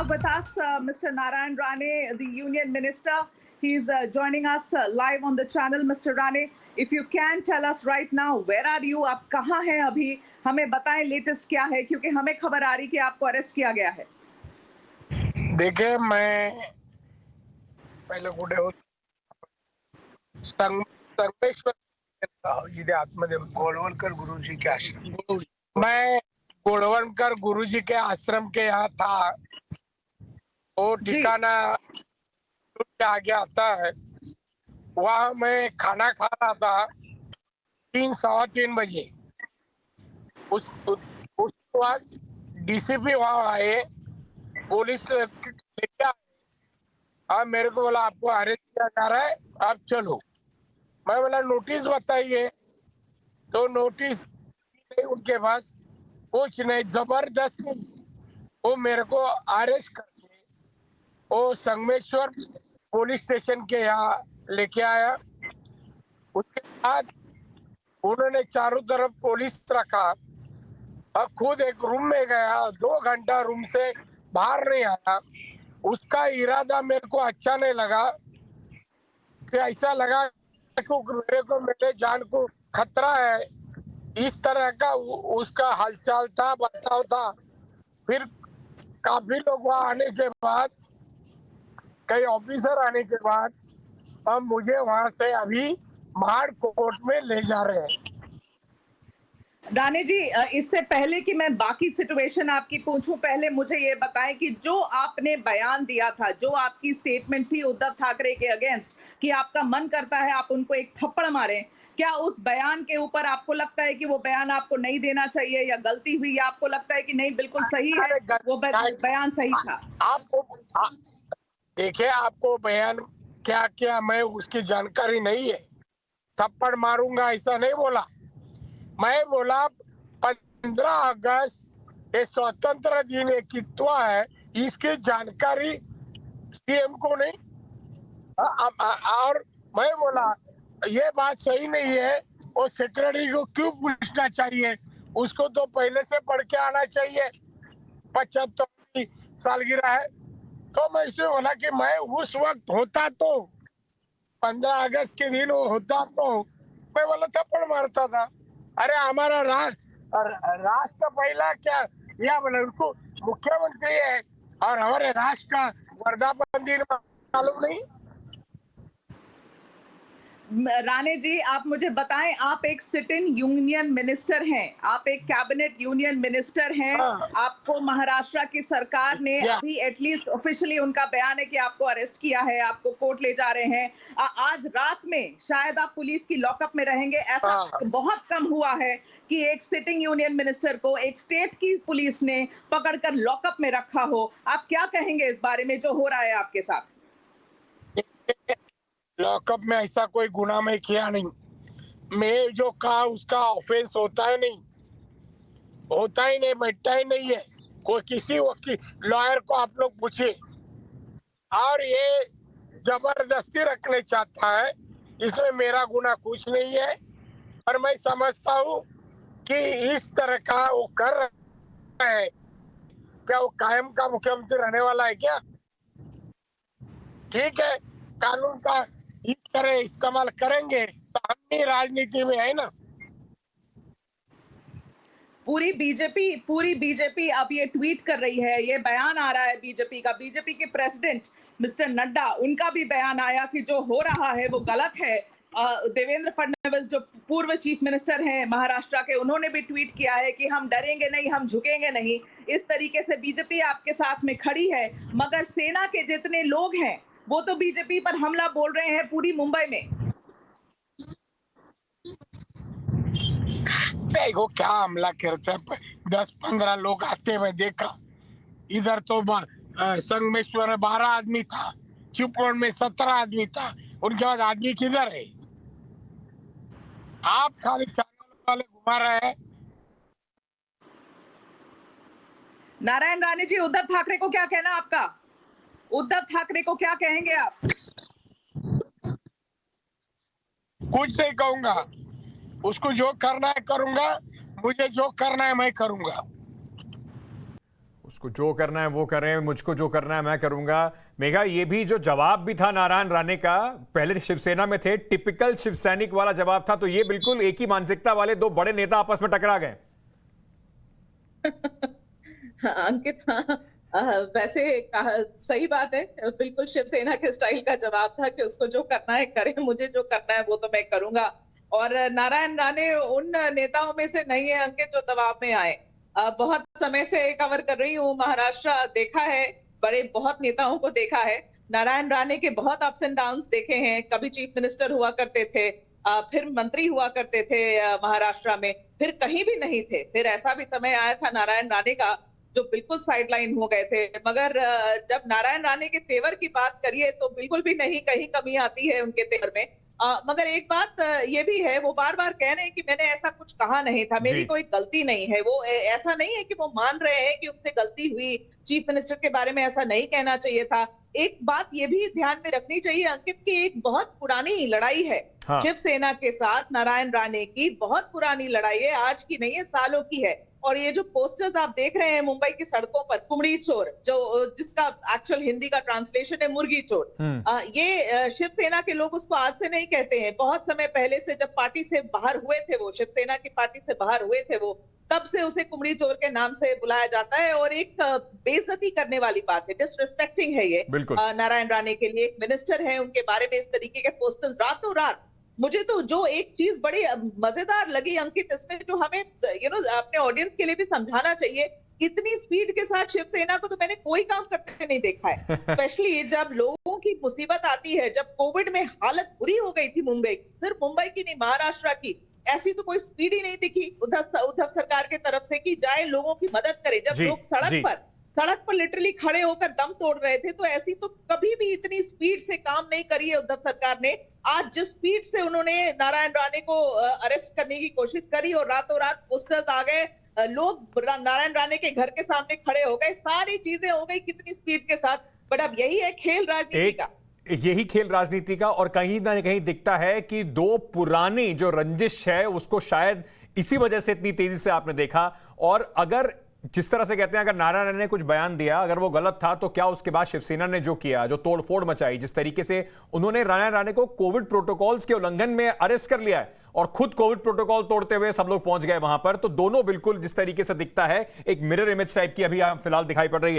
have with us Mr. Narayan Rane, the Union Minister. He's joining us live on the channel. Mr. Rane, if you can tell us right now, where are you? आप कहाँ हैं अभी? हमें बताएं latest क्या है, क्योंकि हमें खबर आ रही कि आपको अरेस्ट किया गया है। देखिए, मैं पहिले कुठे संगमेश्वर जिथे आतमध्ये गोळवलकर गुरुजी के आश्रम, मैं गोळवलकर गुरुजी के आश्रम के यहाँ था। वो ठिकाना के आगे आता है, वहाँ मैं खाना खा रहा था 3-3:15 बजे। उस वक्त डीसीपी वहाँ आए, पुलिस लेके आए। अब मेरे को बोला आपको अरेस्ट किया जा रहा है, आप चलो। मैं बोला नोटिस बताइए, तो नोटिस उनके पास कुछ नहीं, जबरदस्ती वो मेरे को अरेस्ट करके वो संगमेश्वर पुलिस स्टेशन के यहाँ लेके आया। उसके बाद उन्होंने चारों तरफ पुलिस रखा और खुद एक रूम में गया। 2 घंटा रूम से बाहर नहीं आया। उसका इरादा मेरे को अच्छा नहीं लगा कि ऐसा लगा कि मेरे जान को खतरा है, इस तरह का उसका हालचाल था, बर्ताव था। फिर काफी लोग वहां आने के बाद, कई ऑफिसर आने के बाद अब मुझे वहां से अभी महाड़ कोर्ट में ले जा रहे हैं। राणे जी, इससे पहले कि मैं बाकी सिचुएशन आपकी पूछूं, पहले मुझे ये बताएं कि जो आपने बयान दिया था, जो आपकी स्टेटमेंट थी उद्धव ठाकरे के अगेंस्ट, कि आपका मन करता है आप उनको एक थप्पड़ मारें, क्या उस बयान के ऊपर आपको लगता है कि वो बयान आपको नहीं देना चाहिए या गलती हुई, या आपको लगता है कि नहीं बिल्कुल सही है, वो बयान सही था? आपको देखिए, आपको बयान क्या क्या मैं उसकी जानकारी नहीं है। थप्पड़ मारूंगा ऐसा नहीं बोला। मैं बोला 15 अगस्त ये स्वतंत्र दिन एक कितवा है, इसकी जानकारी सीएम को नहीं। और मैं बोला ये बात सही नहीं है, और सेक्रेटरी को क्यों पूछना चाहिए, उसको तो पहले से पढ़ के आना चाहिए। 75 सालगिरह है। तो मैं इसे बोला कि मैं उस वक्त होता तो 15 अगस्त के दिन वो होता तो मैं बोला थप्पड़ मारता था। अरे हमारा राष्ट्र पहला क्या, या बोला उनको मुख्यमंत्री है और हमारे राष्ट्र का वर्धापन दिन मालूम नहीं। राणे जी, आप मुझे बताएं, आप एक सिटिंग यूनियन मिनिस्टर हैं, आप एक कैबिनेट यूनियन मिनिस्टर हैं। आपको महाराष्ट्र की सरकार ने अभी एटलीस्ट ऑफिशियली उनका बयान है कि आपको अरेस्ट किया है, आपको कोर्ट ले जा रहे हैं। आज रात में शायद आप पुलिस की लॉकअप में रहेंगे। ऐसा बहुत कम हुआ है कि एक सिटिंग यूनियन मिनिस्टर को एक स्टेट की पुलिस ने पकड़कर लॉकअप में रखा हो। आप क्या कहेंगे इस बारे में जो हो रहा है आपके साथ? लॉकअप में ऐसा कोई गुनाह मैं किया नहीं। मैं जो कहा उसका ऑफेंस होता ही नहीं, बैठता ही नहीं है। कोई किसी वकील लॉयर को आप लोग पूछिए। और ये जबरदस्ती रखने चाहता है, इसमें मेरा गुनाह कुछ नहीं है। और मैं समझता हूँ कि इस तरह का वो कर रहा है, क्या वो कायम का मुख्यमंत्री रहने वाला है क्या? ठीक है, कानून का इस तरह इस्तेमाल करेंगे तो हम भी राजनीति में है ना। पूरी बीजेपी अब ये ट्वीट कर रही है, ये बयान आ रहा है बीजेपी का। बीजेपी के प्रेसिडेंट मिस्टर नड्डा, उनका भी बयान आया कि जो हो रहा है वो गलत है। देवेंद्र फडणवीस जो पूर्व चीफ मिनिस्टर हैं महाराष्ट्र के, उन्होंने भी ट्वीट किया है कि हम डरेंगे नहीं, हम झुकेंगे नहीं। इस तरीके से बीजेपी आपके साथ में खड़ी है, मगर सेना के जितने लोग हैं वो तो बीजेपी पर हमला बोल रहे हैं पूरी मुंबई में। देखो क्या हमला करते हैं, 10-15 लोग आते हुए देखा। इधर तो संगमेश्वर में 12 आदमी था, चिपळूण में 17 आदमी था। उनके बाद आदमी किधर है? आप खाली चैनल वाले घुमा रहे हैं। नारायण राणे जी, उद्धव ठाकरे को क्या कहना आपका? उद्धव ठाकरे को क्या कहेंगे आप? कुछ नहीं कहूंगा, उसको जो करना है करूंगा, मुझे जो करना है मैं करूंगा। उसको जो करना है वो करें, मुझको जो करना है मैं करूंगा। मेघा, ये भी जो जवाब भी था नारायण राणे का, पहले शिवसेना में थे, टिपिकल शिव सैनिक वाला जवाब था, तो ये बिल्कुल एक ही मानसिकता वाले दो बड़े नेता आपस में टकरा गए। अंकित, वैसे सही बात है, बिल्कुल शिवसेना के स्टाइल का जवाब था कि उसको जो करना है करे, मुझे जो करना है वो तो मैं करूंगा। और नारायण राणे उन नेताओं में से नहीं है अंकित जो दबाव में आए। बहुत समय से कवर कर रही हूँ महाराष्ट्र, देखा है, बड़े बहुत नेताओं को देखा है। नारायण राणे के बहुत अप्स एंड डाउन्स देखे हैं। कभी चीफ मिनिस्टर हुआ करते थे, फिर मंत्री हुआ करते थे महाराष्ट्र में, फिर कहीं भी नहीं थे। फिर ऐसा भी समय आया था नारायण राणे का जो बिल्कुल साइडलाइन हो गए थे। मगर जब नारायण राणे के तेवर की बात करिए तो बिल्कुल भी नहीं, कहीं कमी आती है उनके तेवर में। मगर एक बात ये भी है, वो बार बार कह रहे हैं कि मैंने ऐसा कुछ कहा नहीं था, मेरी कोई गलती नहीं है। वो ऐसा नहीं है कि वो मान रहे हैं कि उनसे गलती हुई, चीफ मिनिस्टर के बारे में ऐसा नहीं कहना चाहिए था। एक बात ये भी ध्यान में रखनी चाहिए अंकित की एक बहुत पुरानी लड़ाई है शिवसेना के साथ नारायण राणे की, बहुत पुरानी लड़ाई है, आज की नहीं है, सालों की है। और ये जो पोस्टर्स आप देख रहे हैं मुंबई की सड़कों पर, कुमड़ी चोर, जो जिसका एक्चुअल हिंदी का ट्रांसलेशन है मुर्गी चोर, ये शिवसेना के लोग उसको आज से नहीं कहते हैं। बहुत समय पहले से जब पार्टी से बाहर हुए थे, वो शिवसेना की पार्टी से बाहर हुए थे वो, तब से उसे कुमड़ी चोर के नाम से बुलाया जाता है। और एक बेइज्जती करने वाली बात है, डिसरिस्पेक्टिंग है ये नारायण राणे के लिए। एक मिनिस्टर है, उनके बारे में इस तरीके के पोस्टर्स रातों रात। मुझे तो जो एक चीज बड़ी मजेदार लगी अंकित इसमें, जो हमें अपने ऑडियंस के लिए भी समझाना चाहिए, इतनी स्पीड के साथ शिवसेना को तो मैंने कोई काम करते नहीं देखा है। स्पेशली जब लोगों की मुसीबत आती है, जब कोविड में हालत बुरी हो गई थी मुंबई की, सिर्फ मुंबई की नहीं महाराष्ट्र की, ऐसी तो कोई स्पीड ही नहीं दिखी उद्धव सरकार के तरफ से कि जाए लोगों की मदद करे। जब लोग सड़क पर लिटरली खड़े होकर दम तोड़ रहे थे, तो ऐसी तो कभी भी इतनी स्पीड से काम नहीं करी है उद्धव सरकार ने। आज जिस स्पीड से उन्होंने नारायण राणे को अरेस्ट करने की कोशिश करी और रातों रात पोस्टर्स आ गए, लोग नारायण राणे के घर के सामने खड़े हो गए, सारी चीजें हो गई कितनी स्पीड के साथ। बट अब यही है खेल राजनीति का, यही खेल राजनीति का। और कहीं ना कहीं दिखता है कि दो पुरानी जो रंजिश है उसको शायद इसी वजह से इतनी तेजी से आपने देखा। और अगर जिस तरह से कहते हैं, अगर नारायण राणे ने कुछ बयान दिया, अगर वो गलत था, तो क्या उसके बाद शिवसेना ने जो किया, जो तोड़फोड़ मचाई, जिस तरीके से उन्होंने नारायण राणे को कोविड प्रोटोकॉल्स के उल्लंघन में अरेस्ट कर लिया है और खुद कोविड प्रोटोकॉल तोड़ते हुए सब लोग पहुंच गए वहां पर, तो दोनों बिल्कुल जिस तरीके से दिखता है एक मिरर इमेज टाइप की अभी फिलहाल दिखाई पड़ रही है।